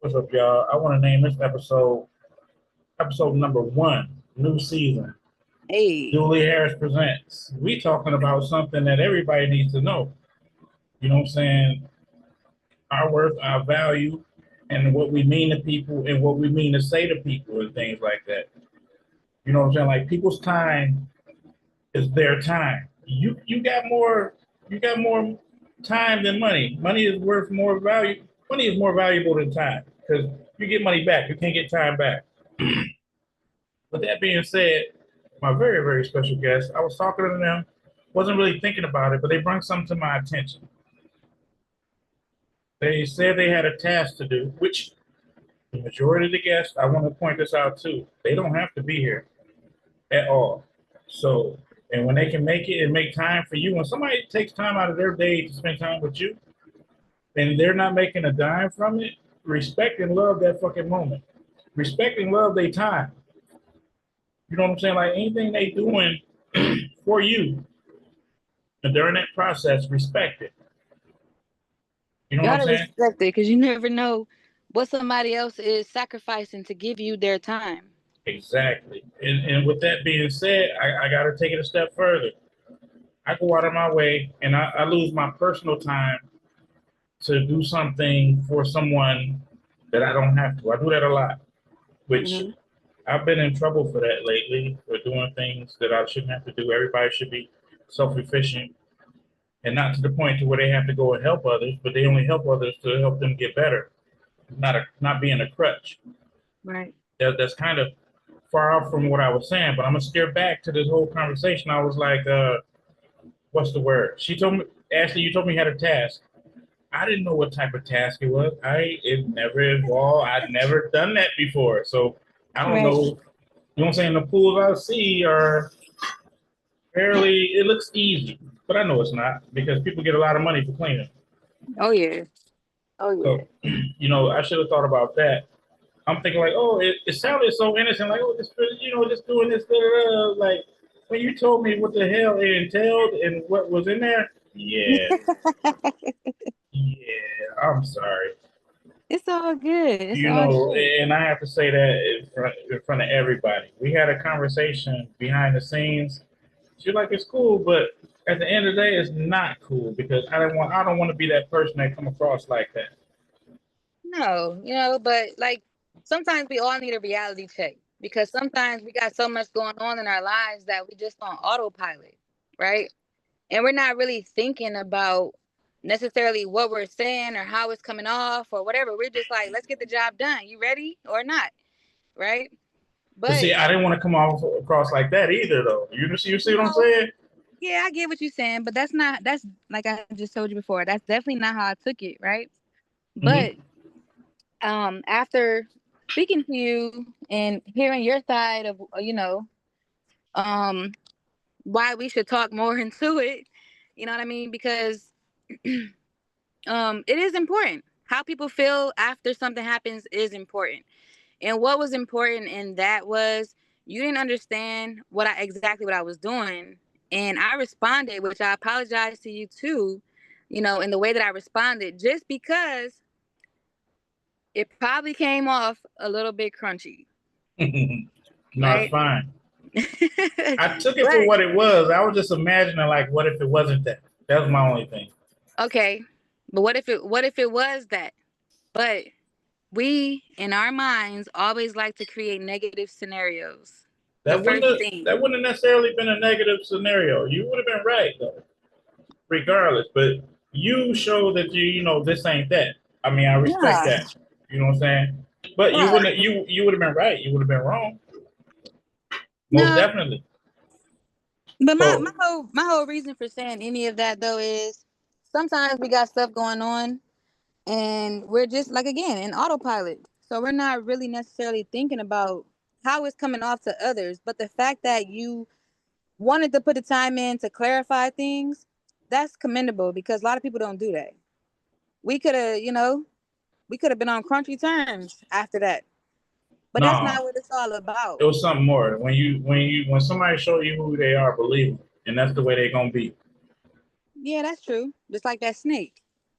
What's up, y'all? I want to name this episode number one, new season. Hey, Julie Harris presents. We talking about something that everybody needs to know. You know what I'm saying? Our worth, our value, and what we mean to people, and what we mean to say to people, and things like that. You know what I'm saying? Like people's time is their time. You got more time than money. Money is worth more value. Money is more valuable than time because you get money back. You can't get time back. With that being said, my very, very special guest, I was talking to them, wasn't really thinking about it, but they brought something to my attention. They said they had a task to do, which the majority of the guests, I want to point this out too, they don't have to be here at all. So, and when they can make it and make time for you, when somebody takes time out of their day to spend time with you, and they're not making a dime from it, respect and love that fucking moment. Respect and love their time. You know what I'm saying? Like anything they doing for you, and during that process, respect it. You know you what I'm gotta saying? respect it because you never know what somebody else is sacrificing to give you their time. Exactly. And with that being said, I got to take it a step further. I go out of my way and I lose my personal time to do something for someone that I don't have to. I do that a lot, which Hmm. I've been in trouble for that lately, for doing things that I shouldn't have to do. Everybody should be self-efficient and not to the point to where they have to go and help others, but they only help others to help them get better, not being a crutch. Right. That's kind of far off from what I was saying, but I'm gonna steer back to this whole conversation. I was like, what's the word? She told me, Ashley, you told me you had a task. I didn't know what type of task it was. It never involved. I'd never done that before, so I don't Right. know. You know what I'm saying? The pools I see are fairly. It looks easy, but I know it's not because people get a lot of money for cleaning. Oh yeah. Oh yeah. So, I should have thought about that. I'm thinking like, oh, it sounded so innocent, like, oh, just doing this, da, da, da. Like when you told me what the hell it entailed and what was in there, yeah, yeah, I'm sorry. It's all good. It's You all know, good. and I have to say that in front of everybody. We had a conversation behind the scenes. She's like, it's cool, but at the end of the day, it's not cool because I don't want to be that person that come across like that. No, but like sometimes we all need a reality check because sometimes we got so much going on in our lives that we just on autopilot, right? And we're not really thinking about necessarily what we're saying or how it's coming off or whatever. We're just like, let's get the job done. You ready or not? Right. But But, see, I didn't want to come off across like that either, though. You see what I'm no, saying? yeah, I get what you're saying, but that's like I just told you before, that's definitely not how I took it. Right. Mm-hmm. But after speaking to you and hearing your side of, um, why we should talk more into it, you know what I mean? Because it is important. How people feel after something happens is important. And what was important in that was you didn't understand exactly what I was doing. And I responded, which I apologize to you too, in the way that I responded, just because it probably came off a little bit crunchy, No, it's right? fine. I took it for But what it was. I was just imagining, like, what if it wasn't that? That was my only thing. okay. But what if it was that? But we in our minds always like to create negative scenarios. The That wouldn't first have, thing. that wouldn't have necessarily been a negative scenario. You would have been right though, regardless. But you show that this ain't that. I mean, I respect Yeah. that. You know what I'm saying? But you Yeah. wouldn't you would have been right. You would have been wrong. Most No. definitely. But my, So my whole my whole reason for saying any of that though is sometimes we got stuff going on and we're just like again in autopilot. So we're not really necessarily thinking about how it's coming off to others. But the fact that you wanted to put the time in to clarify things, that's commendable because a lot of people don't do that. We could have, we could have been on crunchy terms after that. But that's no, not what it's all it about. was something more. When somebody show you who they are, believe them, and that's the way they're gonna be. Yeah, that's true. Just like that snake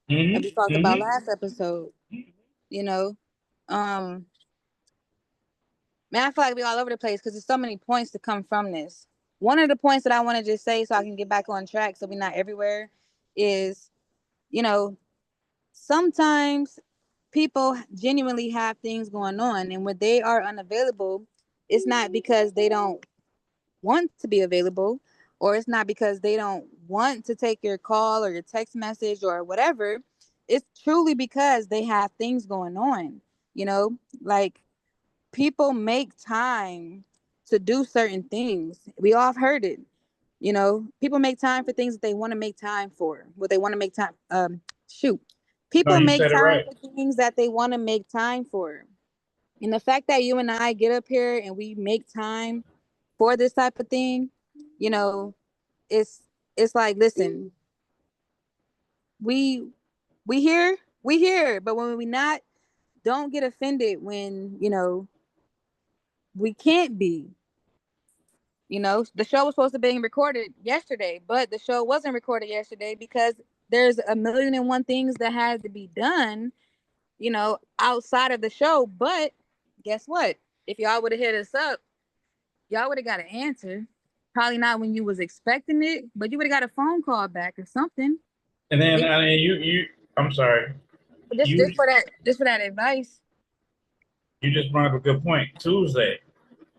that we Mm-hmm. talked about Mm-hmm. last episode, you know. Man, I feel like we all over the place because there's so many points to come from this. One of the points that I want to just say so I can get back on track so we're not everywhere is, you know, sometimes people genuinely have things going on, and when they are unavailable, it's not because they don't want to be available, or it's not because they don't want to take your call or your text message or whatever. It's truly because they have things going on, you know, like people make time to do certain things. We all have heard it. You know, people make time for things that they want to make time for. What they want to make time. Shoot, No, people you make said it time right. for things that they want to make time for. And the fact that you and I get up here and we make time for this type of thing, you know, it's it's like, listen, we we here, but when we not, don't get offended when we can't be. The show was supposed to be recorded yesterday, but the show wasn't recorded yesterday because there's a million and one things that had to be done, outside of the show. But guess what? If y'all would have hit us up, y'all would have got an answer. Probably not when you was expecting it, but you would have got a phone call back or something. And then Maybe I mean, I'm sorry. just You for that advice. you just brought up a good point. Tuesday,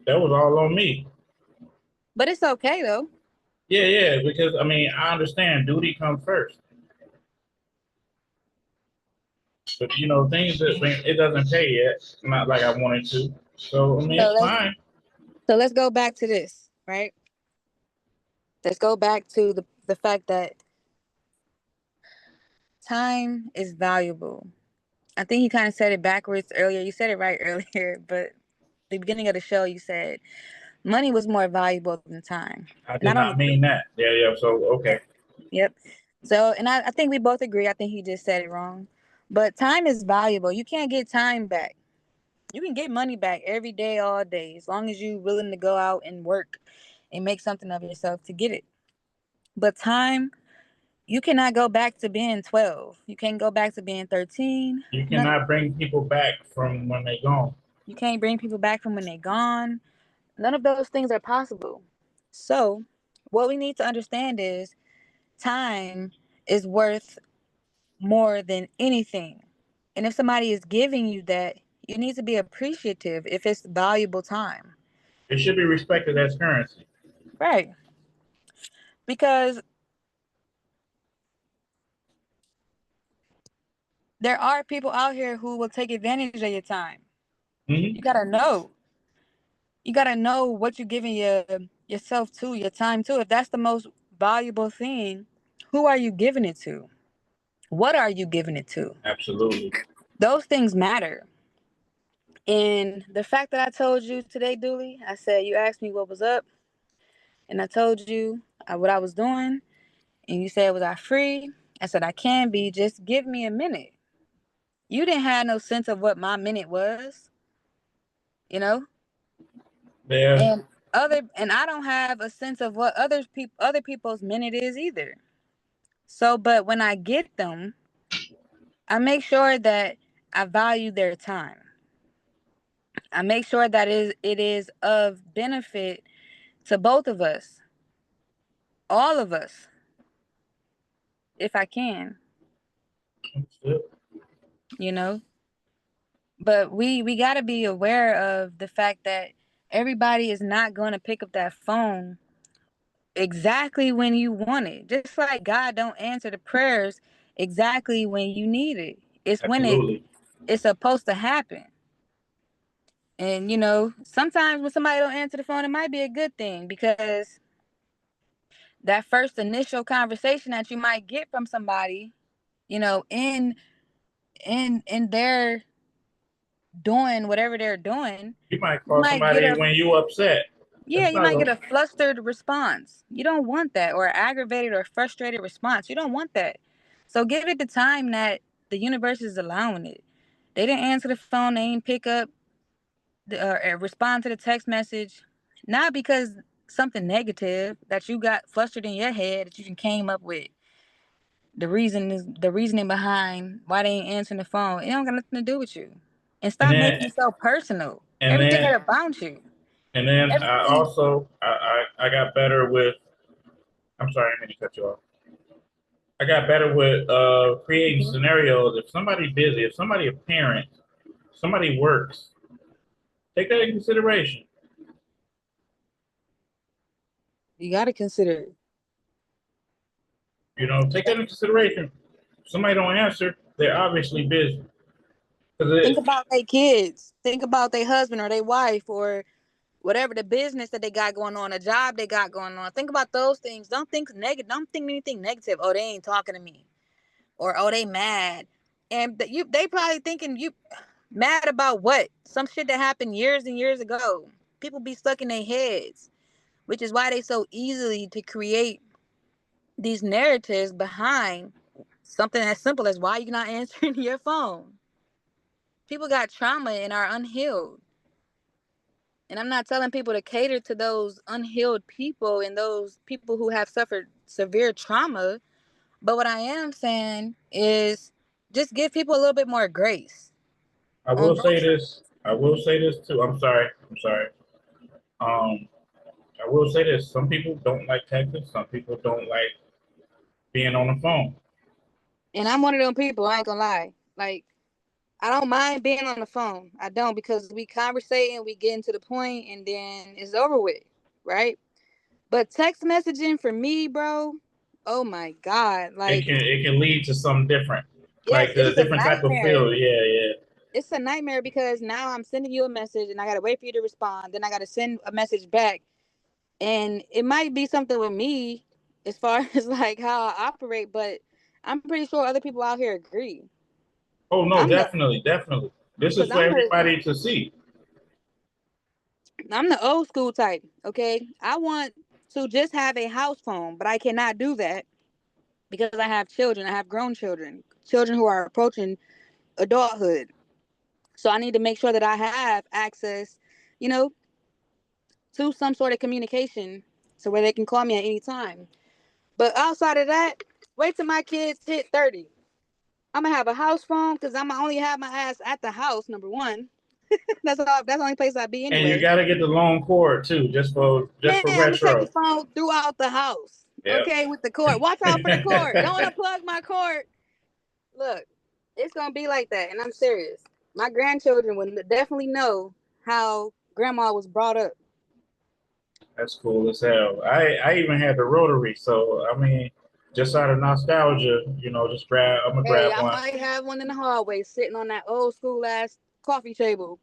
that was all on me. But it's okay though. Yeah, because I mean, I understand duty comes first, but things that it doesn't pay yet, not like I wanted to. So I mean, So it's let's fine. so let's go back to this, right? Let's go back to the fact that time is valuable. I think you kind of said it backwards earlier. You said it right earlier, but the beginning of the show you said money was more valuable than time. I And I did don't not agree. mean that. Yeah. So Yep. okay, Yep. So, and I think we both agree. I think he just said it wrong. But time is valuable. You can't get time back. You can get money back every day, all day, as long as you're willing to go out and work and make something of yourself to get it. But time, you cannot go back to being 12. You can't go back to being 13. you None, cannot bring people back from when they gone. you can't bring people back from when they're gone. None of those things are possible. So, what we need to understand is time is worth more than anything. And if somebody is giving you that, you need to be appreciative if it's valuable time. It should be respected as currency. Right. Because there are people out here who will take advantage of your time. Hmm. You gotta know. You gotta know what you're giving yourself to, your time to. If that's the most valuable thing, who are you giving it to? What are you giving it to? Absolutely. Those things matter. And the fact that I told you today, Dooley, I said you asked me what was up, and I told you what I was doing, and you said, was I free? I said, I can be. Just give me a minute. You didn't have no sense of what my minute was, you know? Yeah. And I don't have a sense of what other people's minute is either. So, but when I get them, I make sure that I value their time. I make sure that it is of benefit to both of us, all of us, if I can, Understood. you know. But we got to be aware of the fact that everybody is not going to pick up that phone exactly when you want it. Just like God don't answer the prayers exactly when you need it. It's when Absolutely. it's supposed to happen. And sometimes when somebody don't answer the phone, it might be a good thing because that first initial conversation that you might get from somebody, in their doing whatever they're doing, You might you call might get somebody a when you upset. yeah, That's you not might going. get a flustered response. You don't want that, or aggravated or frustrated response. You don't want that. So give it the time that the universe is allowing it. They didn't answer the phone. They didn't pick up or respond to the text message, not because something negative that you got flustered in your head that you came up with. The reasoning behind why they ain't answering the phone. It don't got nothing to do with you. and And stop then making it so personal. and Everything then is about you. and then I Everything. also I got better with. I'm sorry, I didn't mean to cut you off. I got better with creating Mhm. scenarios. If somebody's busy, if somebody a parent, somebody works, take that in consideration. You got to consider it. You know, take that into consideration. If somebody don't answer, they're obviously busy. Think Because about their kids. Think about their husband or their wife or whatever the business that they got going on, a job they got going on. Think about those things. Don't think negative. Don't think anything negative. Oh, they ain't talking to me, or oh, they mad, and they probably thinking you mad about what? Some shit that happened years and years ago. People be stuck in their heads, which is why they so easily to create these narratives behind something as simple as why you not answering your phone. People got trauma and are unhealed. And I'm not telling people to cater to those unhealed people and those people who have suffered severe trauma. But what I am saying is just give people a little bit more grace I on will both say sides. this. I will say this too. I'm sorry. I'm sorry. Um, I will say this. Some people don't like texting. Some people don't like being on the phone. And I'm one of them people, I ain't gonna lie. Like, I don't mind being on the phone. I don't, because we conversate and we get into the point and then it's over with, right? But text messaging for me, bro, oh my God. Like, It can lead to something different, yes, like it's a a different type of nightmare. feel. Yeah, yeah. It's a nightmare because now I'm sending you a message and I gotta wait for you to respond. Then I gotta send a message back. And it might be something with me as far as like how I operate, but I'm pretty sure other people out here agree. Oh no, I'm the definitely, definitely. This because is for everybody to see. I'm the old school type, okay? I want to just have a house phone, but I cannot do that because I have children. I have grown children, children who are approaching adulthood. So I need to make sure that I have access, you know, to some sort of communication so where they can call me at any time. But outside of that, wait till my kids hit 30. I'm gonna have a house phone because I'm gonna only have my ass at the house. Number one, that's all. That's the only place I'd be And you anyway. got to get the long cord too, just Man, for I'm gonna take the retro. phone throughout the house. Yep. Okay, with the cord. Watch out for the cord. Don't unplug my cord. Look, it's gonna be like that, and I'm serious. My grandchildren would definitely know how grandma was brought up. That's cool as hell. I even had the rotary, so I mean, just out of nostalgia, you know, just grab. I'm gonna Hey, grab I one, might have one in the hallway sitting on that old school ass coffee table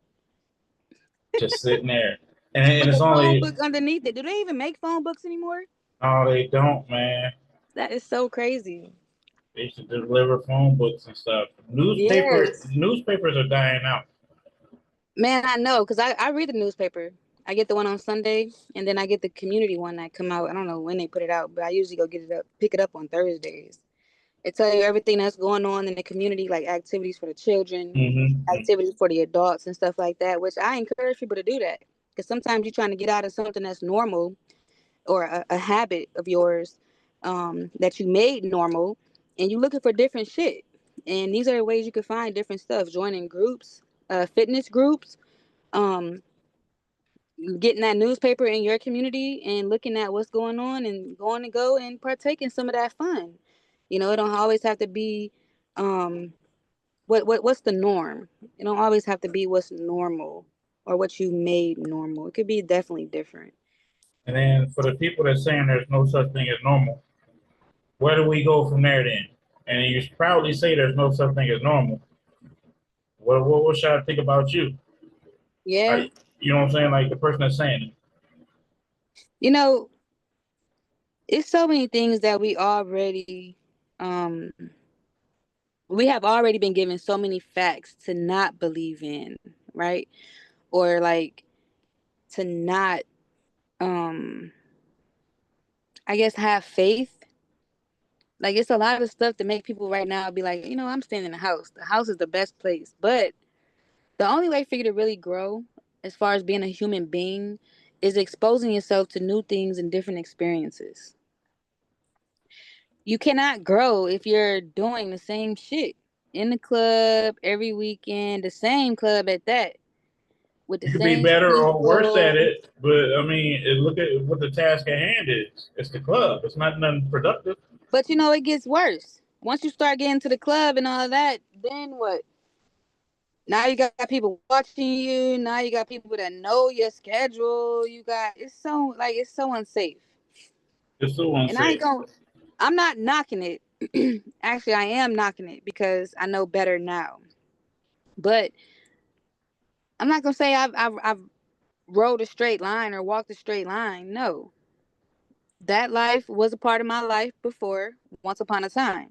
just sitting there, and with it's a phone only. book underneath it. Do they even make phone books anymore? Oh, they don't, man. That is so crazy. They should deliver phone books and stuff. Yes. Newspapers are dying out. Man, I know, because I read the newspaper. I get the one on Sunday, and then I get the community one that come out. I don't know when they put it out, but I usually go pick it up on Thursdays. It tell you everything that's going on in the community, like activities for the children, Hmm. activities for the adults, and stuff like that. Which I encourage people to do that, because sometimes you're trying to get out of something that's normal or a habit of yours that you made normal, and you're looking for different shit. And these are the ways you can find different stuff: joining groups, fitness groups, um, getting that newspaper in your community and looking at what's going on and going to go and partake in some of that fun. You know, it don't always have to be um, what's the norm. It don't always have to be what's normal or what you made normal. It could be definitely different. And then for the people that saying there's no such thing as normal, where do we go from there then? And you proudly say there's no such thing as normal. What should I think about you? Yeah. I, you know what I'm saying? Like the person that's saying it. You know, it's so many things that um we have already been given so many facts to not believe in, right? Or like to not um I guess have faith. Like it's a lot of stuff to make people right now be like, I'm staying in the house. The house is the best place. But the only way for you to really grow as far as being a human being is exposing yourself to new things and different experiences. You cannot grow if you're doing the same shit. in the club every weekend, the same club at that, with the You could be same better or worse at people. it, but I mean, look at what the task at hand is. It's the club. It's not nothing productive. But you know, it gets worse. Once you start getting to the club and all that, then what? Now you got people watching you. Now you got people that know your schedule. You got it's so like it's so unsafe. It's so And I unsafe. ain't gonna. I'm not knocking it. Actually, I am knocking it because I know better now. But I'm not gonna say I've rode a straight line or walked a straight line. No, that life was a part of my life before. Once upon a time.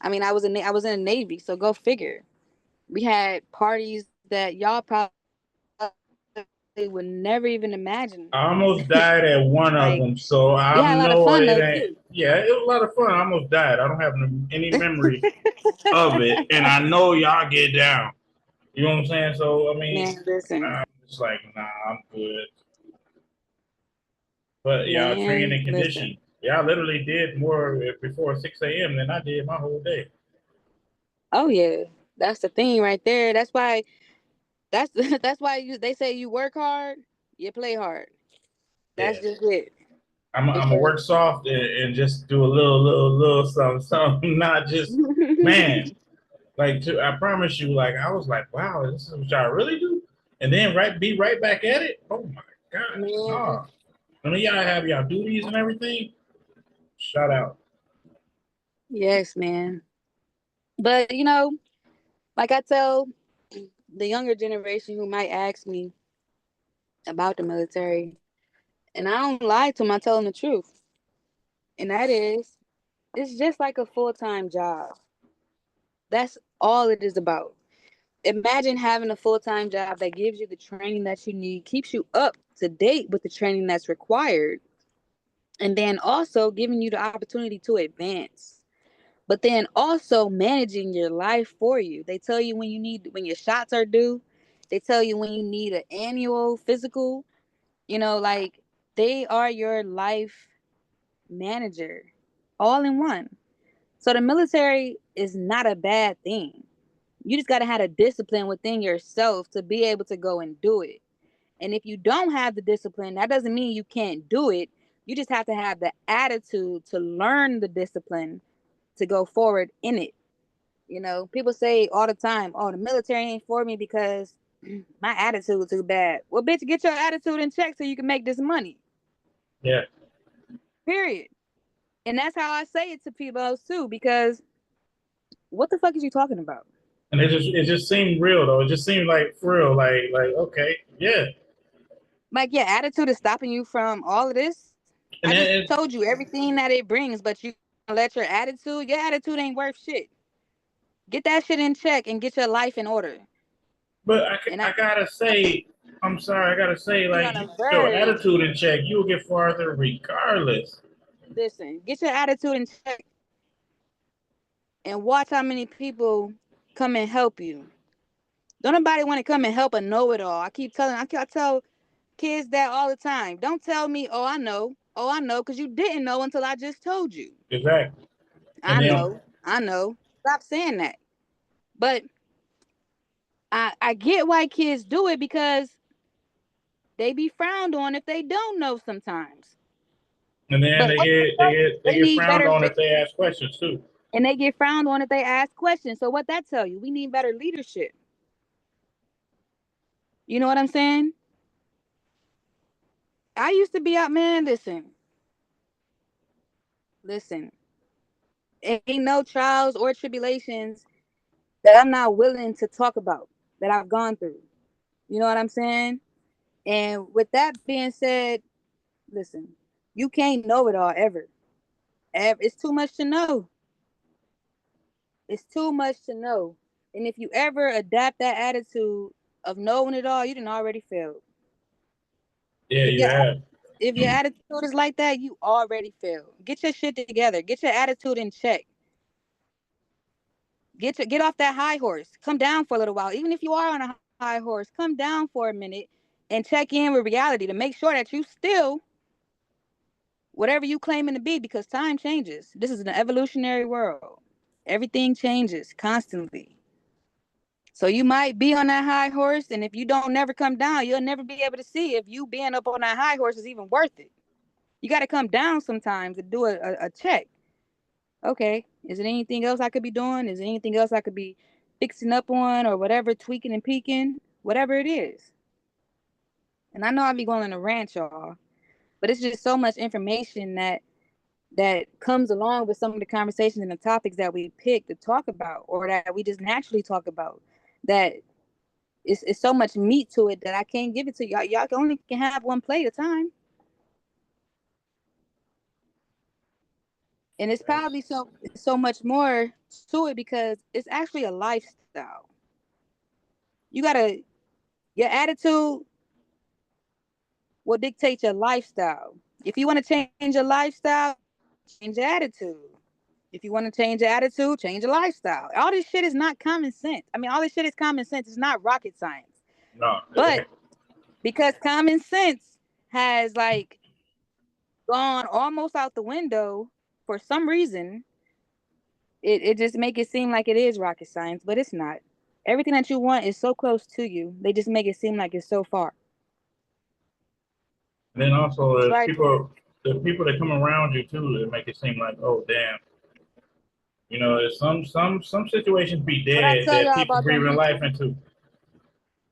I mean, I was in the Navy, so go figure. We had parties that y'all probably would never even imagine. I almost died at one of Like them, so we I had a lot of know fun it though ain't. too. Yeah, it was a lot of fun. I almost died. I don't have any memory of it, and I know y'all get down. You know what I'm saying? So I mean, Man, listen, I'm just like, nah, I'm good. But y'all trained man, and listen. conditioned. Y'all literally did more before 6 a.m. than I did my whole day. Oh yeah, that's the thing right there. That's why that's that's why they say you work hard, you play hard. That's Yes. just it. I'm gonna Because work soft and just do a little something, something. Not just, man. Like, I promise you, like, I was like, wow, this is what y'all really do, and then be right back at it. Oh my gosh, man, no. When y'all have y'all duties and everything, shout out. yes, man. But you know, like I tell the younger generation who might ask me about the military, and I don't lie to them, I tell them the truth. And that is, it's just like a full-time job. That's all it is about. Imagine having a full-time job that gives you the training that you need, keeps you up to date with the training that's required, and then also giving you the opportunity to advance. But then also managing your life for you. They tell you when your shots are due. They tell you when you need an annual physical. You know, like they are your life manager all in one. So the military is not a bad thing. You just got to have a discipline within yourself to be able to go and do it. And if you don't have the discipline, that doesn't mean you can't do it. You just have to have the attitude to learn the discipline to go forward in it. You know, people say all the time, "Oh, the military ain't for me because my attitude too bad." Well, bitch, get your attitude in check so you can make this money. Yeah, Period. And that's how I say it to people too, because what the fuck is you talking about? and it just seemed real though. It just seemed like for real, like okay, yeah. Like, yeah, attitude is stopping you from all of this. And I then just told you everything that it brings, but you let your attitude ain't worth shit. Get that shit in check and get your life in order. but And I gotta say, I'm sorry, I gotta say, be like, on you a get your very attitude in check, you'll get farther regardless. listen, get your attitude in check and watch how many people come and help you. Don't nobody want to come and help a know-it-all. I tell kids that all the time. Don't tell me, oh, I know. Oh, I know, because you didn't know until I just told you. Exactly. And I then, know. I know. Stop saying that. But I get why kids do it because they be frowned on if they don't know sometimes. and then But they what get that they tell you? get they They get need frowned better on if they ask questions too. and they get frowned on if they ask questions. So what that tell you? We need better leadership. You know what I'm saying? I used to be out, man. Listen. Ain't no trials or tribulations that I'm not willing to talk about that I've gone through. You know what I'm saying? And with that being said, listen, you can't know it all ever. It's too much to know. It's too much to know. And if you ever adapt that attitude of knowing it all, you done already failed. Yeah, If you your have. if your attitude is like that, you already failed. Get your shit together. Get your attitude in check. Get off that high horse. Come down for a little while. Even if you are on a high horse, come down for a minute and check in with reality to make sure that you still whatever you claiming to be because time changes. This is an evolutionary world. Everything changes constantly. So you might be on that high horse, and if you don't never come down, you'll never be able to see if you being up on that high horse is even worth it. You got to come down sometimes to do a check. Okay, is there anything else I could be doing? Is there anything else I could be fixing up on or whatever, tweaking and peeking, whatever it is? And I know I be going on a rant, y'all, but it's just so much information that comes along with some of the conversations and the topics that we pick to talk about, or that we just naturally talk about, that it's so much meat to it that I can't give it to y'all. Y'all only can have one plate at a time. And it's probably so much more to it because it's actually a lifestyle. You gotta Your attitude will dictate your lifestyle. If you want to change your lifestyle, change your attitude. If you want to change your attitude, change your lifestyle. All this shit is not common sense. I mean, all this shit is common sense. It's not rocket science. No. But because common sense has like gone almost out the window for some reason, it just make it seem like it is rocket science, but it's not. Everything that you want is so close to you. They just make it seem like it's so far. And then also It's the right there. people that come around you too, that make it seem like, oh damn, you know, there's some situations be What I dead tell that y'all people about them breathing life people? into.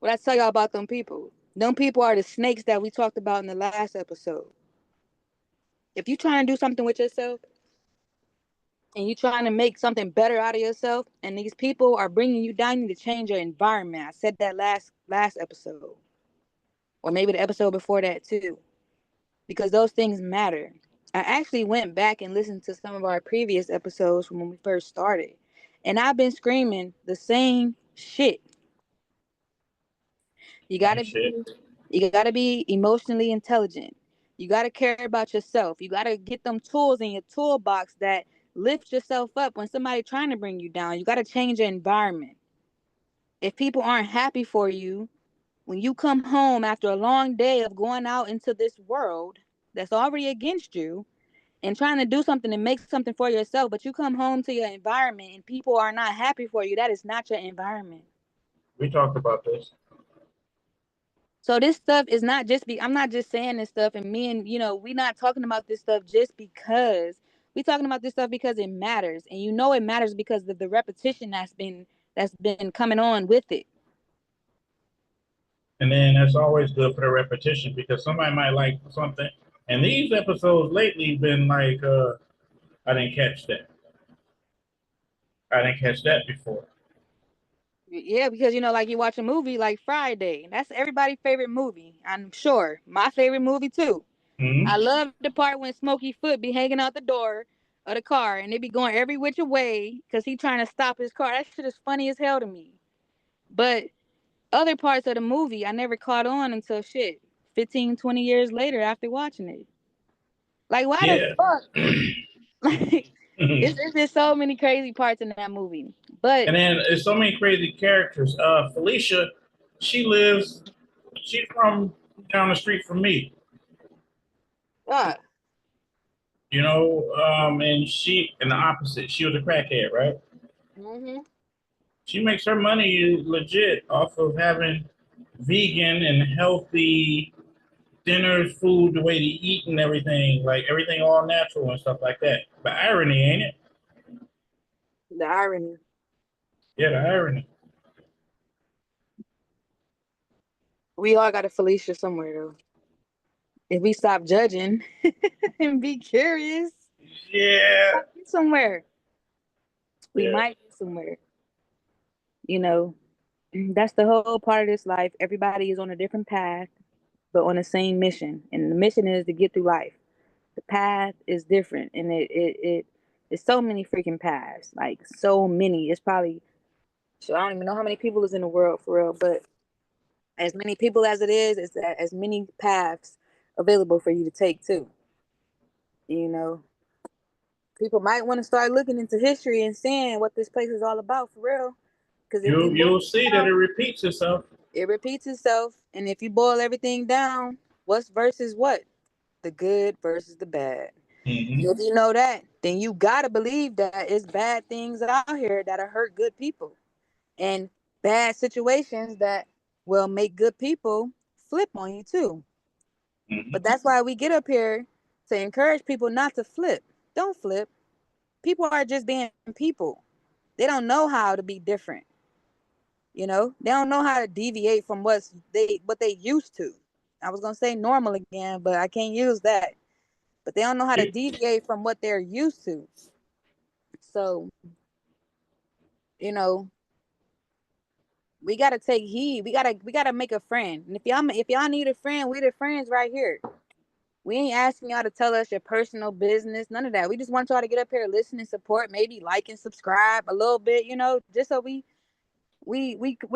What I tell y'all about them people? Them people are the snakes that we talked about in the last episode. If you're trying to do something with yourself and you're trying to make something better out of yourself, and these people are bringing you down, you need to change your environment. I said that last episode, or maybe the episode before that too, because those things matter. I actually went back and listened to some of our previous episodes from when we first started, and I've been screaming the same shit. You And gotta shit. be you gotta be emotionally intelligent. You gotta care about yourself. You gotta get them tools in your toolbox that lift yourself up when somebody trying to bring you down. You gotta change your environment. If people aren't happy for you, when you come home after a long day of going out into this world that's already against you and trying to do something and make something for yourself, but you come home to your environment and people are not happy for you, that is not your environment. We talked about this. So this stuff is not just I'm not just saying this stuff, and me and we not talking about this stuff just because we talking about this stuff because it matters, and it matters because of the repetition that's been coming on with it. And then that's always good for the repetition because somebody might like something. And these episodes lately been like, I didn't catch that. I didn't catch that before. Yeah, because like you watch a movie like Friday, that's everybody's favorite movie. I'm sure my favorite movie too. I Mm-hmm. love the part when Smokey Foot be hanging out the door of the car and they be going every which way because he trying to stop his car. That shit is funny as hell to me. But other parts of the movie I never caught on until 15, 20 years later after watching it. Like, why the Yeah. fuck? Like, it's just so many crazy parts in that movie. But And then there's so many crazy characters. Felicia, she lives, she's from down the street from me, uh, and she, in the opposite, she was a crackhead, right? hmm She makes her money legit off of having vegan and healthy dinners, food, the way to eat and everything, like everything all natural and stuff like that. But irony, ain't it? the irony. Yeah, the irony. We all got a Felicia somewhere though. If we stop judging and be curious, Yeah. somewhere we Yeah. might be somewhere. You know, that's the whole part of this life. Everybody is on a different path, but on the same mission, and the mission is to get through life. The path is different, and it's so many freaking paths, like so many. It's probably, so I don't even know how many people is in the world for real, but as many people as it is, it's as many paths available for you to take too. You know, people might want to start looking into history and seeing what this place is all about for real. Because if you boil You'll it see that it down, repeats itself. it repeats itself. And if you boil everything down, what's versus what? The good versus the bad. Mm-hmm. If you know that, then you gotta believe that it's bad things out here that'll hurt good people, and bad situations that will make good people flip on you too. Mm-hmm. But that's why we get up here to encourage people not to flip. Don't flip. People are just being people. They don't know how to be different. They don't know how to deviate from what they used to. I was gonna say normal again, but I can't use that. But they don't know how to deviate from what they're used to. So, you know, we gotta take heed. We gotta make a friend. And if y'all need a friend, we the friends right here. We ain't asking y'all to tell us your personal business, none of that. We just want y'all to get up here, listen and support, maybe like and subscribe a little bit, just so we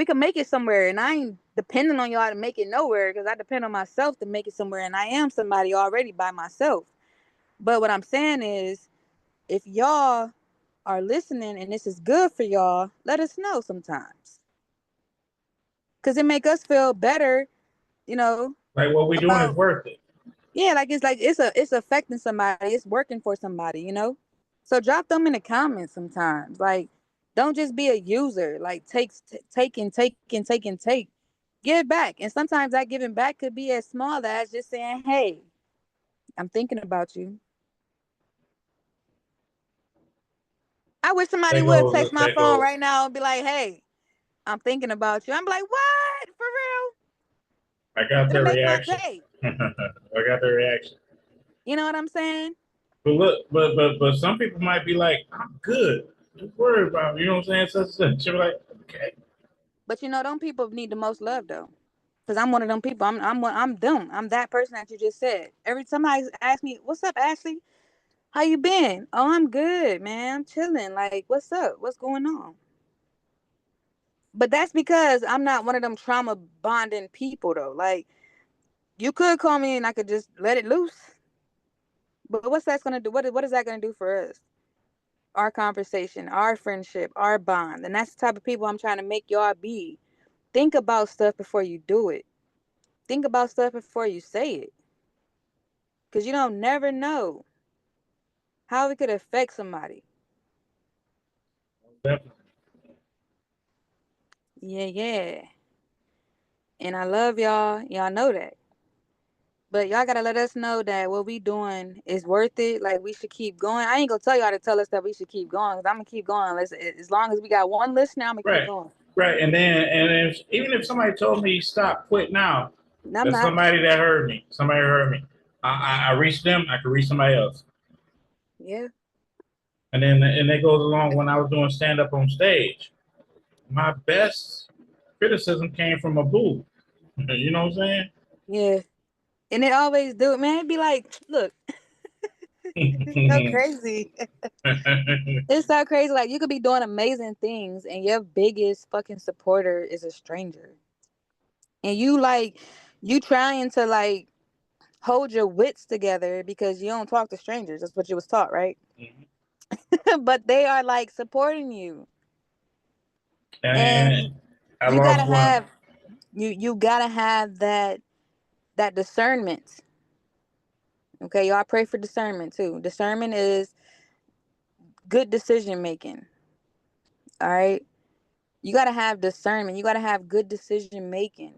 can make it somewhere. And I ain't depending on y'all to make it nowhere, because I depend on myself to make it somewhere, and I am somebody already by myself. But what I'm saying is, if y'all are listening and this is good for y'all, let us know sometimes, because it make us feel better, you know Like what we doing is about, worth it. yeah, it's affecting somebody, it's working for somebody. So drop them in the comments sometimes. Like, don't just be a user. Like, take and take and take and take. Give back. And sometimes that giving back could be as small as just saying, hey, I'm thinking about you. I wish somebody That would goes. text my That phone goes. right now and be like, hey, I'm thinking about you. I'm like, what? For real? I got It'll the make my reaction. day. I got the reaction. You know what I'm saying? But look, but some people might be like, I'm good. Don't worry about me. You know what I'm saying? Such and such. She'll be like, okay. But them people need the most love though. Cause I'm one of them people. I'm them. I'm that person that you just said. Every time I ask me, "What's up, Ashley? How you been?" "Oh, I'm good, man. I'm chilling. Like, what's up? What's going on?" But that's because I'm not one of them trauma bonding people though. Like, you could call me and I could just let it loose. But what's that gonna do? What is that gonna do for us? Our conversation, our friendship, our bond, and that's the type of people I'm trying to make y'all be. Think about stuff before you do it. Think about stuff before you say it. Because you don't never know how it could affect somebody. Definitely. Yeah, yeah. And I love y'all. Y'all know that. But y'all gotta let us know that what we doing is worth it. Like, we should keep going. I ain't gonna tell y'all to tell us that we should keep going, because I'm gonna keep going. As long as we got one listener, I'm gonna keep Right. going. Right. And if even if somebody told me stop, quit now, And I'm that's not. somebody that heard me. Somebody heard me. I reached them. I could reach somebody else. Yeah. And that goes along when I was doing stand up on stage. My best criticism came from a boo. You know what I'm Yeah. And it always do it, man. It'd be like, look, it's so saying? crazy. It's so crazy. Like, you could be doing amazing things and your biggest fucking supporter is a stranger. And you trying to like hold your wits together because you don't talk to strangers. That's what you was taught, right? But they are like supporting you. And And I you gotta lost one. have you gotta have that discernment. Okay, y'all pray for discernment too. Discernment is good decision making. All right. You gotta have discernment. You gotta have good decision making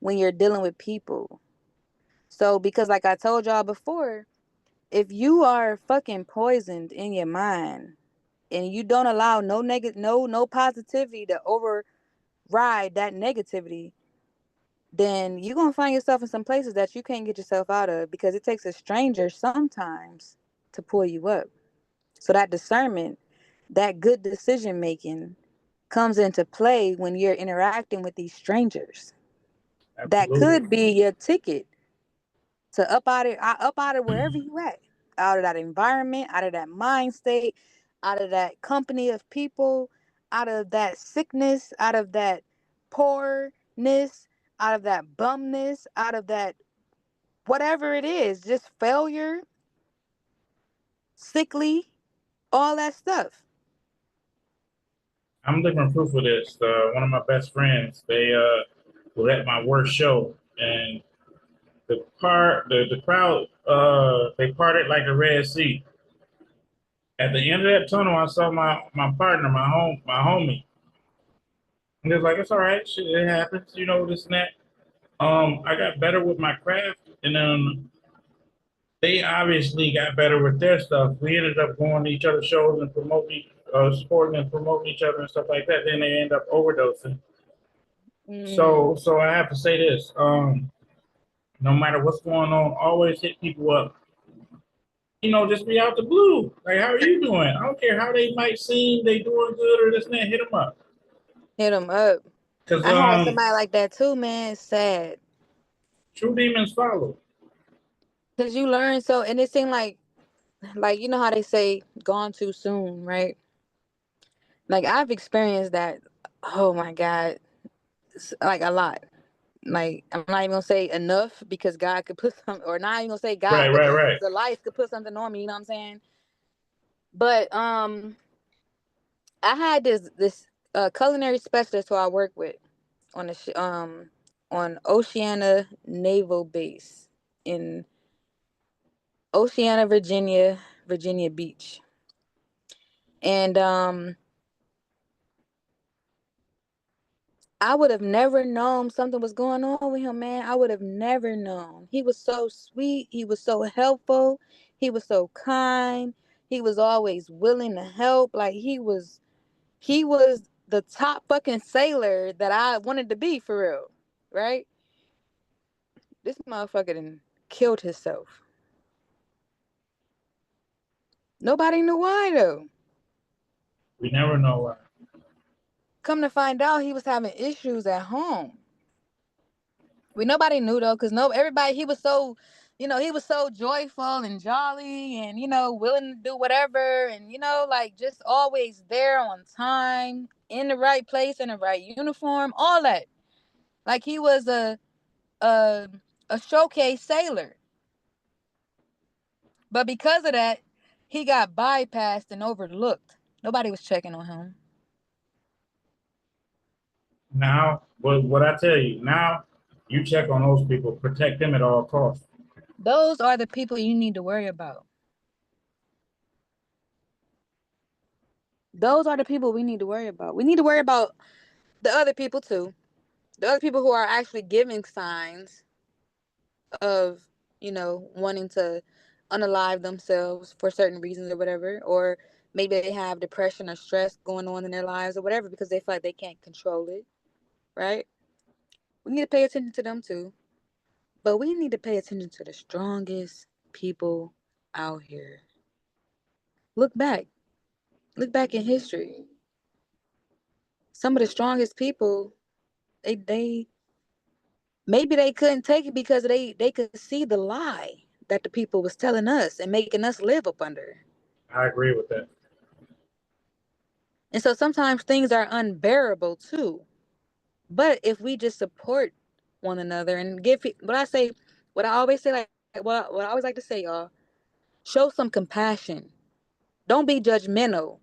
when you're dealing with people. So, because like I told y'all before, if you are fucking poisoned in your mind and you don't allow no positivity to override that negativity, then you're gonna find yourself in some places that you can't get yourself out of, because it takes a stranger sometimes to pull you up. So that discernment, that good decision making, comes into play when you're interacting with these strangers. That Absolutely. could be your ticket to up out of wherever you at, out of that environment, out of that mind state, out of that company of people, out of that sickness, out of that poorness, out of that bumness, out of that whatever it is, just failure, sickly, all that stuff. I'm living proof of this. One of my best friends, they were at my worst show, and the crowd, they parted like a Red Sea. At the end of that tunnel, I saw my partner, my homie. And it's like, it's all right, shit, it happens, this and that. I got better with my craft, and then they obviously got better with their stuff. We ended up going to each other's shows and supporting and promoting each other and stuff like that. Then they end up overdosing. So I have to say this: no matter what's going on, always hit people up. Just be out the blue. Like, how are you doing? I don't care how they might seem, they doing good or this and that. Hit them up. Hit them up. Cause I had somebody like that too, man. It's sad. True demons follow. Cause you learn so, and it seemed like you know how they say gone too soon, right? Like I've experienced that. Oh my God, like a lot. Like I'm not even gonna say enough because God could put some, or not even gonna say God, but Right. the life could put something on me. You know what I'm saying? But I had this culinary specialist who I work with on on Oceana Naval Base in Oceana, Virginia Beach. And I would have never known something was going on with him, man. I would have never known. He was so sweet, he was so helpful, he was so kind. He was always willing to help. Like he was the top fucking sailor that I wanted to be for real, right? This motherfucker done killed himself. Nobody knew why though. We never know why. Come to find out, he was having issues at home. Nobody knew though, cause everybody, he was so, he was so joyful and jolly, and willing to do whatever, and like just always there on time, in the right place, in the right uniform, all that. Like he was a a showcase sailor. But because of that, he got bypassed and overlooked. Nobody was checking on him. Now, what I tell you, now you check on those people, protect them at all costs. Those are the people you need to worry about. Those are the people we need to worry about. We need to worry about the other people too. The other people who are actually giving signs of, wanting to unalive themselves for certain reasons or whatever. Or maybe they have depression or stress going on in their lives or whatever because they feel like they can't control it. Right? We need to pay attention to them too. But we need to pay attention to the strongest people out here. Look back. Look back in history. Some of the strongest people, they maybe they couldn't take it because they could see the lie that the people was telling us and making us live up under. I agree with that. And so sometimes things are unbearable too. But if we just support one another and give what I always say, like what I always like to say, y'all, show some compassion. Don't be judgmental.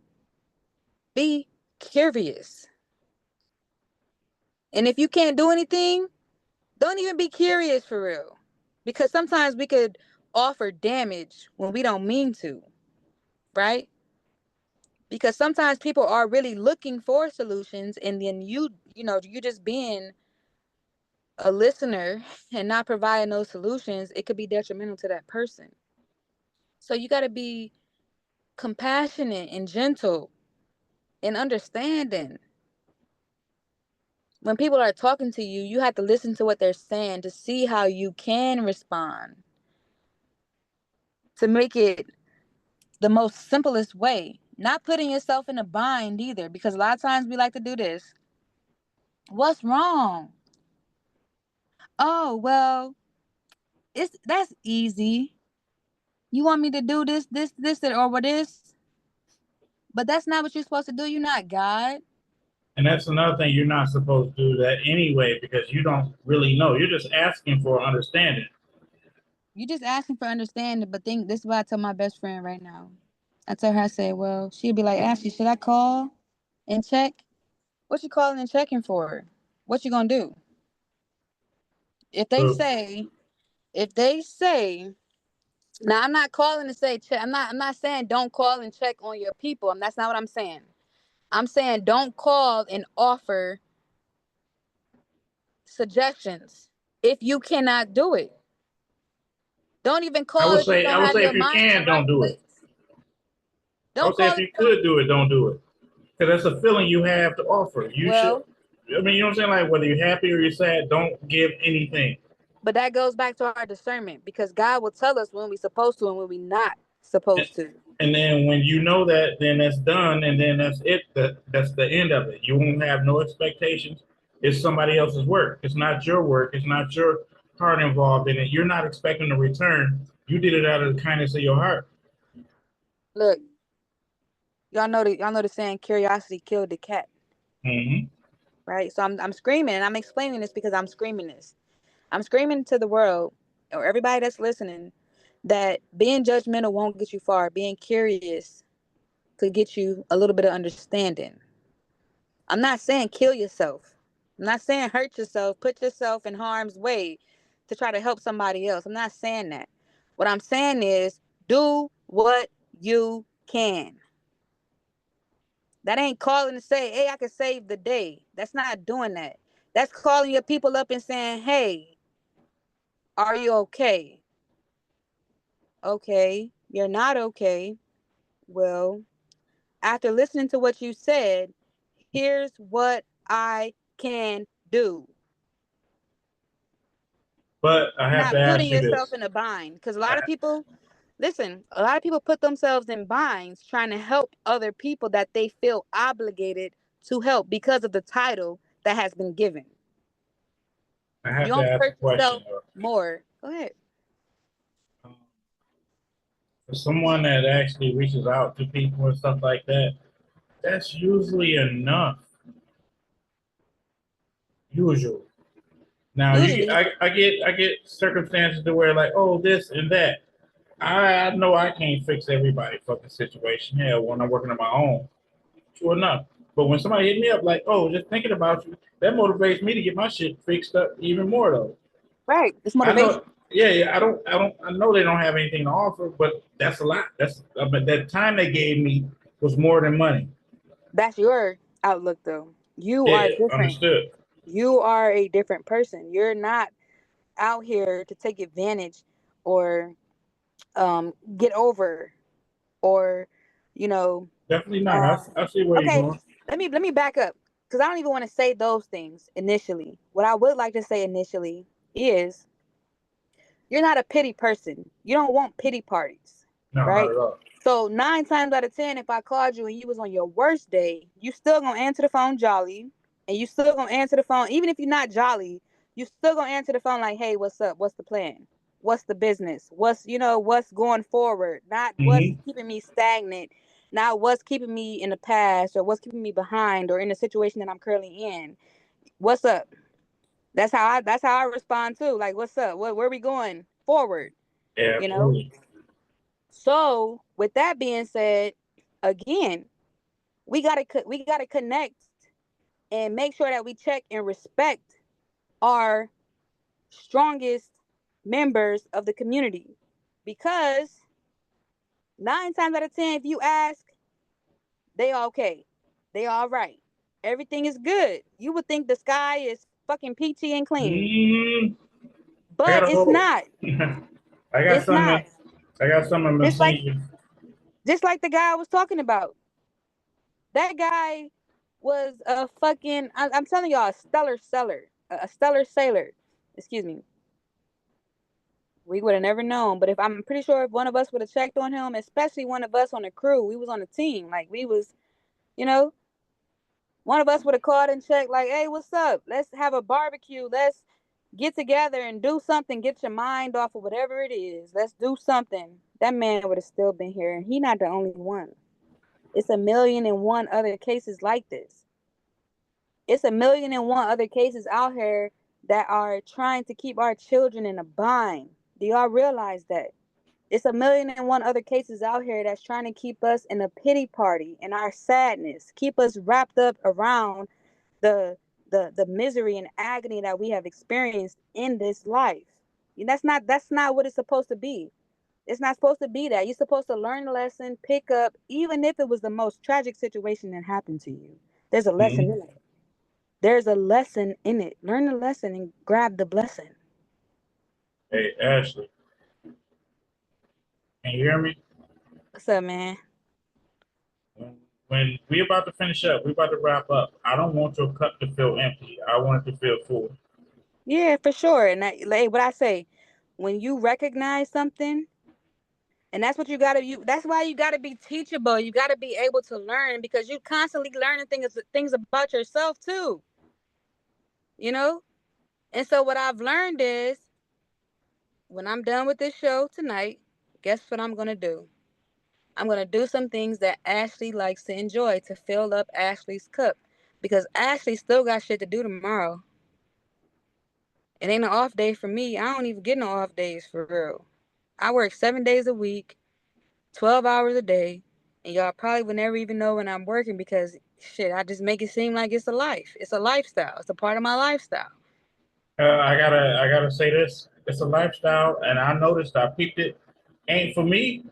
Be curious. And if you can't do anything, don't even be curious for real. Because sometimes we could offer damage when we don't mean to, right? Because sometimes people are really looking for solutions, and then you just being a listener and not providing those solutions, it could be detrimental to that person. So you got to be compassionate and gentle and understanding. When people are talking to you, you have to listen to what they're saying to see how you can respond, to make it the most simplest way. Not putting yourself in a bind either, because a lot of times we like to do this. What's wrong? Oh, well, that's easy. You want me to do this, or what this? But that's not what you're supposed to do. You're not God. And that's another thing, you're not supposed to do that anyway because you don't really know. You're just asking for understanding. You're just asking for understanding, but this is what I tell my best friend right now. I tell her, I say, well, she'd be like, Ashley, should I call and check? What you calling and checking for? What you gonna do? If they So say if they say, now I'm not calling to say check. I'm not saying don't call and check on your people. And that's not what I'm saying. I'm saying don't call and offer suggestions if you cannot do it. Don't even call if you I don't would have say your if you mind in the can, don't right do it. place. I Don't would say call if if you you don't. could do it, don't do it. Because that's a feeling you have to offer. You should. Well, I mean, you know what I'm saying? Like whether you're happy or you're sad, don't give anything. but that goes back to our discernment because God will tell us when we're supposed to and when we're not And, supposed to. and then when you know that, then that's done, and then that's it. That's the end of it. You won't have no expectations. It's somebody else's work. It's not your work. It's not your heart involved in it. You're not expecting a return. You did it out of the kindness of your heart. Look, y'all know the saying curiosity killed the cat, Hmm. right? So I'm screaming and I'm explaining this because I'm screaming this. I'm screaming to the world or everybody that's listening that being judgmental won't get you far. Being curious could get you a little bit of understanding. I'm not saying kill yourself. I'm not saying hurt yourself, put yourself in harm's way to try to help somebody else. I'm not saying that. What I'm saying is do what you can. That ain't calling to say, hey, I can save the day. That's not doing that. That's calling your people up and saying, hey, are you okay? Okay, you're not okay. Well, after listening to what you said, here's what I can do. But I have to Not putting ask you yourself this. in a bind. Because a lot of people, listen, a lot of people put themselves in binds trying to help other people that they feel obligated to help because of the title that has been given. I You have to don't ask a hurt question. yourself more. Go ahead. For someone that actually reaches out to people and stuff like that, that's usually enough. Usual. Now Usually, I get circumstances to where like, oh, this and that. I know I can't fix everybody fucking situation. Hell, when I'm working on my own, true enough. But when somebody hit me up like, oh, just thinking about you, that motivates me to get my shit fixed up even more though. right? It's I motivation. know, yeah. I know they don't have anything to offer, but that's a lot. But that time they gave me was more than money. That's your outlook, though. You Yeah, are different. understood. You are a different person. You're not out here to take advantage or get over or you know Definitely not. um I see where you're okay, going. let me back up because I don't even want to say those things initially. What I would like to say initially is you're not a pity person. You don't want pity parties, No, not right? at all. So 9 times out of 10, if I called you and you was on your worst day, you still gonna answer the phone jolly, and you still gonna answer the phone even if you're not jolly. You still gonna answer the phone like, "Hey, what's up? What's the plan? What's the business? What's going forward? Not what's Hmm. keeping me stagnant, not what's keeping me in the past or what's keeping me behind or in the situation that I'm currently in. What's up?" That's how I respond too. Like, what's up? Where are we going forward? Yeah, You know. absolutely. So with that being said, again, we gotta connect and make sure that we check and respect our strongest members of the community, because 9 times out of 10, if you ask, they okay, they all right, everything is good. You would think the sky is fucking peachy and clean, Hmm. I but got a it's whole. not. I got It's not. something. I got something I'm Just like saying. just like the guy I was talking about. That guy was a fucking. I'm telling y'all, a stellar seller, a stellar sailor. Excuse me. We would have never known, but if I'm pretty sure if one of us would have checked on him, especially one of us on the crew, we was on the team. Like we was, you know, one of us would have called and checked, like, "Hey, what's up? Let's have a barbecue. Let's get together and do something. Get your mind off of whatever it is. Let's do something." That man would have still been here, and he not the only one. It's a million and one other cases like this. It's a million and one other cases out here that are trying to keep our children in a bind. Do y'all realize that? It's a million and one other cases out here that's trying to keep us in a pity party in our sadness, keep us wrapped up around the the misery and agony that we have experienced in this life. That's not what it's supposed to be. It's not supposed to be that. You're supposed to learn a lesson, pick up, even if it was the most tragic situation that happened to you. There's a lesson Hmm. in it. There's a lesson in it. Learn the lesson and grab the blessing. Hey, Ashley, can you hear me? What's up, man? When we about to finish up, we about to wrap up. I don't want your cup to feel empty. I want it to feel full. Yeah, for sure. And like what I say, when you recognize something, and that's what you that's why you gotta be teachable. You gotta be able to learn because you constantly learning things about yourself too. You know? And so what I've learned is when I'm done with this show tonight, guess what I'm gonna do? I'm gonna do some things that Ashley likes to enjoy to fill up Ashley's cup. Because Ashley still got shit to do tomorrow. It ain't an off day for me. I don't even get no off days for real. I work 7 days a week, 12 hours a day, and y'all probably would never even know when I'm working because shit, I just make it seem like it's a life. It's a lifestyle. It's a part of my lifestyle. I gotta say this. It's a lifestyle, and I noticed. I peeped it. Ain't for me.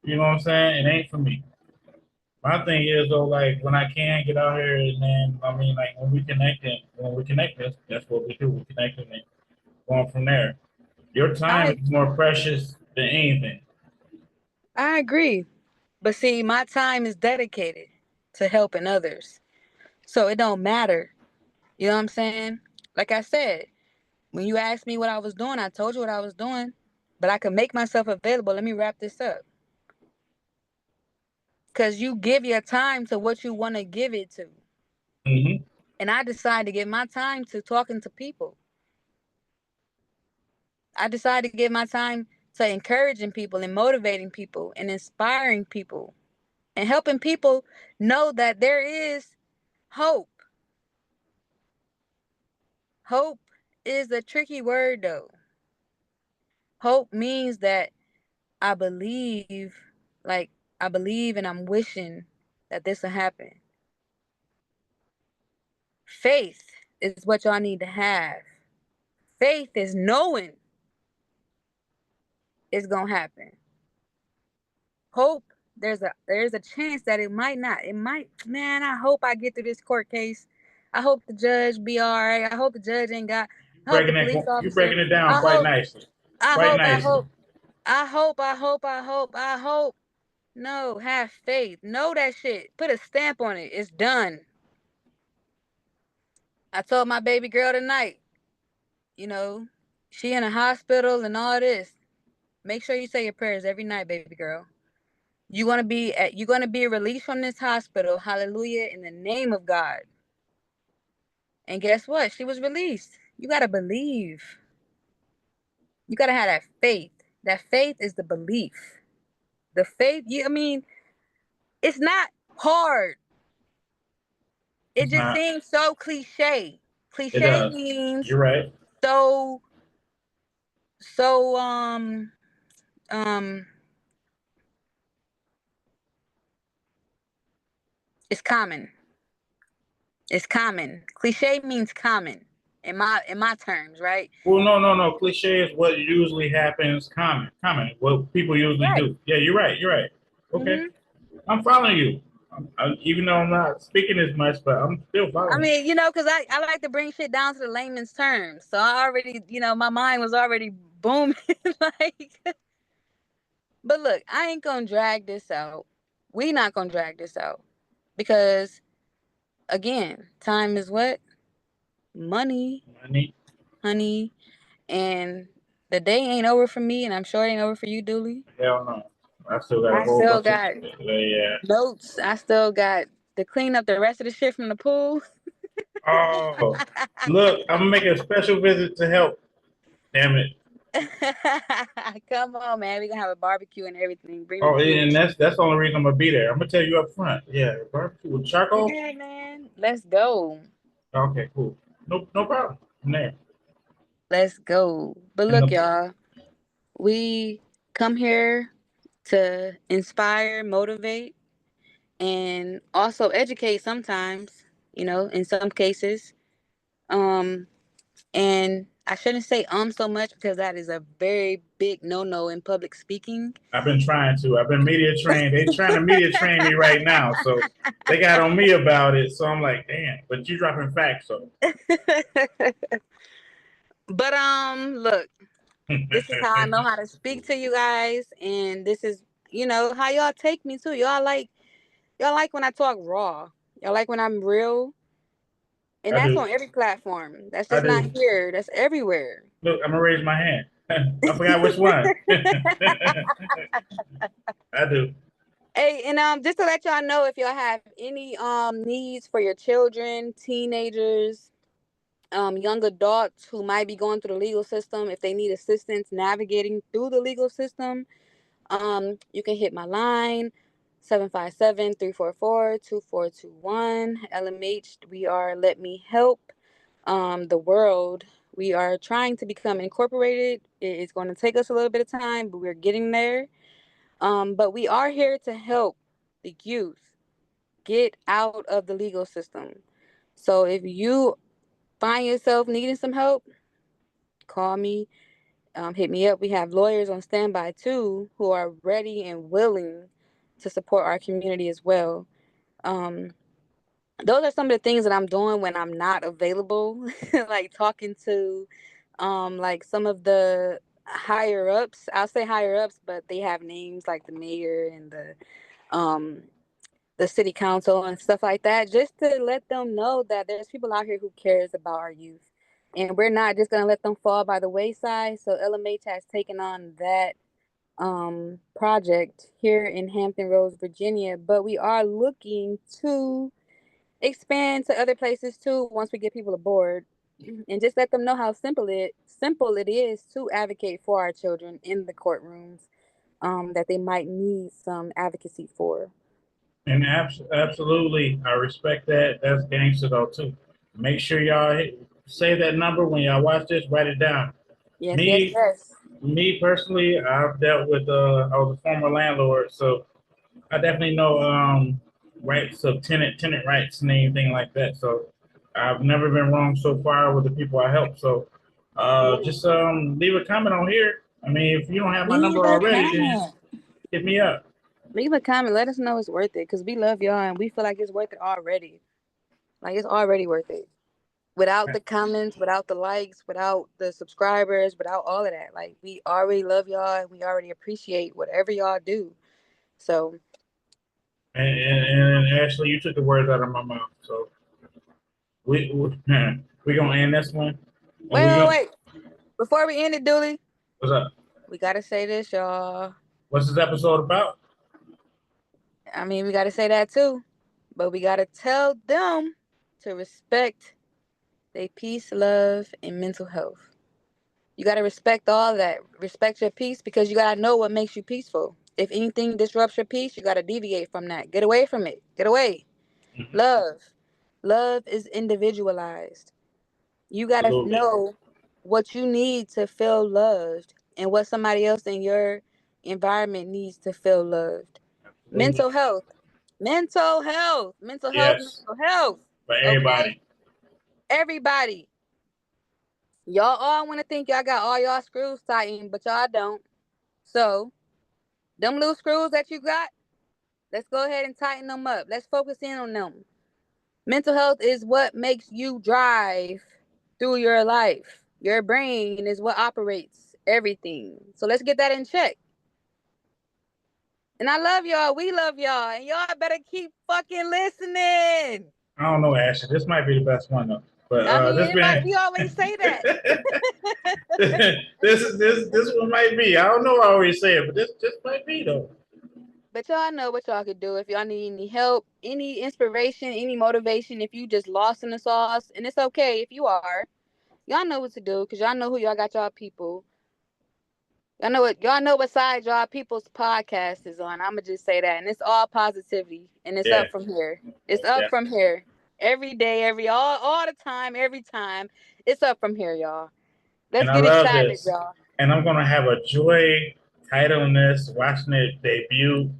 You know what I'm saying? It ain't for me. My thing is though, like when I can get out here, and then I mean, like when we connect, that's what we do. We connect and then going from there. Your time I is more precious than anything. I agree. But see, my time is dedicated to helping others. So it don't matter. You know what I'm saying? Like I said, when you asked me what I was doing, I told you what I was doing. But I could make myself available. Let me wrap this up. Because you give your time to what you want to give it to. Hmm. And I decided to give my time to talking to people. I decided to give my time to encouraging people and motivating people and inspiring people and helping people know that there is hope. Hope is a tricky word though. Hope means that I believe, like, I believe and I'm wishing that this will happen. Faith is what y'all need to have. Faith is knowing it's gonna happen. Hope there's a chance that it might not. It might, man, I hope I get through this court case. I hope the judge be all right. I hope the judge ain't got I hope the police You're officer. breaking it down I quite hope, nicely, I quite hope, I nicely. hope, I hope, I hope, I hope, I hope. No, have faith. Know that shit. Put a stamp on it. It's done. I told my baby girl tonight, you know, she in a hospital and all this. Make sure you say your prayers every night, baby girl. You're gonna be released from this hospital. Hallelujah in the name of God. And guess what? She was released. You gotta believe. You gotta have that faith. That faith is the belief. The faith, I mean, it's not hard. It It's just not. seems so cliche. It Cliche does. means You're right. so so um it's common. It's common. Cliche means common in my terms, right? Well, no, no, no. Cliche is what usually happens. Common. What people usually Right. do. Yeah, you're right. You're right. Okay, Hmm. I'm following you. Even though I'm not speaking as much, but I'm still I following you. mean, because I like to bring shit down to the layman's terms. So I already, my mind was already booming. like, but look, I ain't gonna drag this out. We not gonna drag this out because again, time is what? Money, Money. honey, and the day ain't over for me, and I'm sure it ain't over for you, Dooley. Hell no. I still got a I whole still bunch of. got Yeah. notes. I still got to clean up the rest of the shit from the pool. Oh, look, I'm gonna make a special visit to help. Damn it. Come on, man. We gonna have a barbecue and everything. Bring the Oh, and kids. that's the only reason I'm gonna be there. I'm gonna tell you up front. Yeah, barbecue with charcoal. Yeah, man. Let's go. Okay, cool. No problem. I'm there. Let's go. But And look, y'all, we come here to inspire, motivate, and also educate sometimes, in some cases. Um, and I shouldn't say so much because that is a very big no-no in public speaking. I've been trying to. I've been media trained. They trying to media train me right now, so they got on me about it. So I'm like, damn. But you dropping facts, so. But look, this is how I know how to speak to you guys, and this is, how y'all take me too. Y'all like when I talk raw. Y'all like when I'm real, and I that's do. on every platform. That's I just not do. here. That's everywhere. Look, I'm gonna raise my hand. I forgot which one. I do. Hey, and just to let y'all know, if y'all have any needs for your children, teenagers, young adults who might be going through the legal system, if they need assistance navigating through the legal system, you can hit my line 757-344-2421. LMH, we are Let Me Help the World. We are trying to become incorporated. It's going to take us a little bit of time, but we're getting there. But we are here to help the youth get out of the legal system. So if you find yourself needing some help, call me, hit me up. We have lawyers on standby too who are ready and willing to support our community as well. Um, those are some of the things that I'm doing when I'm not available, like talking to like some of the higher ups. I'll say higher ups, but they have names like the mayor and um the city council and stuff like that, just to let them know that there's people out here who cares about our youth. And we're not just going to let them fall by the wayside. So LMH has taken on that project here in Hampton Roads, Virginia, but we are looking to expand to other places too once we get people aboard, and just let them know how simple it is to advocate for our children in the courtrooms, that they might need some advocacy for. And absolutely, I respect that. That's gangster though too. Make sure y'all say that number when y'all watch this. Write it down. Yes, yes, Me, yes. me personally, I've dealt with. I was a former landlord, so I definitely know rights of tenant rights and anything like that. So I've never been wrong so far with the people I help. So just leave a comment on here. I mean, if you don't have my Leave number a already, then comment. hit me up. Leave a comment. Let us know it's worth it, because we love y'all and we feel like it's worth it already. Like, it's already worth it. Without the comments, without the likes, without the subscribers, without all of that. Like, we already love y'all and we already appreciate whatever y'all do. So, And Ashley, you took the words out of my mouth. So we gonna end this one, and we gonna wait. Before we end it, Dooley, what's up? we got to say this, y'all. What's this episode about? I mean, we got to say that too. But we got to tell them to respect their peace, love, and mental health. You got to respect all that. Respect your peace, because you got to know what makes you peaceful. If anything disrupts your peace, you got to deviate from that. Get away from it. Get away. Mhm. Love. Love is individualized. You got to Absolutely. know what you need to feel loved and what somebody else in your environment needs to feel loved. Absolutely. Mental health. Mental health. Mental health. Yes, Mental health. for Okay? everybody. Everybody. Y'all all want to think y'all got all y'all screws tightened, but y'all don't. So, them little screws that you got, let's go ahead and tighten them up. Let's focus in on them. Mental health is what makes you drive through your life. Your brain is what operates everything. So let's get that in check. And I love y'all. We love y'all. And y'all better keep fucking listening. I don't know, Ashley. This might be the best one though. But I mean, this anybody, been we always say that. this one might be. I don't know. I always say it, but this might be though. But y'all know what y'all could do if y'all need any help, any inspiration, any motivation. If you just lost in the sauce, and it's okay if you are, y'all know what to do, because y'all know who y'all got y'all people. Y'all know what side y'all people's podcast is on. I'ma just say that. And it's all positivity. And it's Yeah, up from here. It's most up from definitely. here. Every day, all the time, every time. It's up from here, y'all. And Let's I get love excited, this. y'all. And I'm gonna have a joy titling this, watching it debut,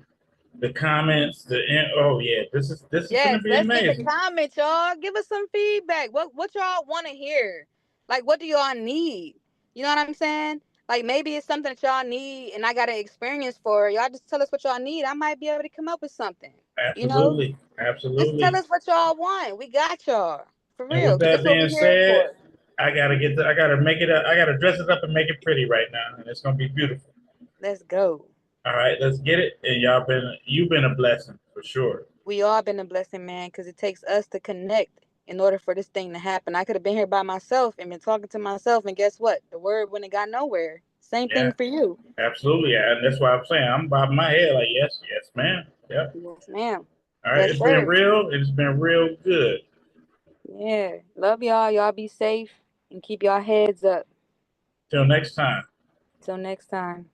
the comments, oh yeah, this is gonna Yes, be let's get the amazing. comments, y'all. Give us some feedback. What y'all want to hear? Like, what do y'all need? You know what I'm saying? Like, maybe it's something that y'all need and I got an experience for. Y'all just tell us what y'all need. I might be able to come up with something. You know? Absolutely. Just tell Absolutely. us what y'all want. We got y'all. For And real. with Because that that's what being we're here said, for. I gotta make it up. I gotta dress it up and make it pretty right now. And it's gonna be beautiful. Let's go. All right, let's get it. And you've been a blessing for sure. We all been a blessing, man, because it takes us to connect in order for this thing to happen. I could have been here by myself and been talking to myself, and guess what? The word wouldn't have got nowhere. Same Yeah, thing for you. absolutely. And that's why I'm saying I'm bobbing my head like, yes, yes, ma'am. Yep. Yes, ma'am. All right, Yes, it's been sir. real. It's been real good. Yeah. Love y'all. Y'all be safe and keep y'all heads up. Till next time. Till next time.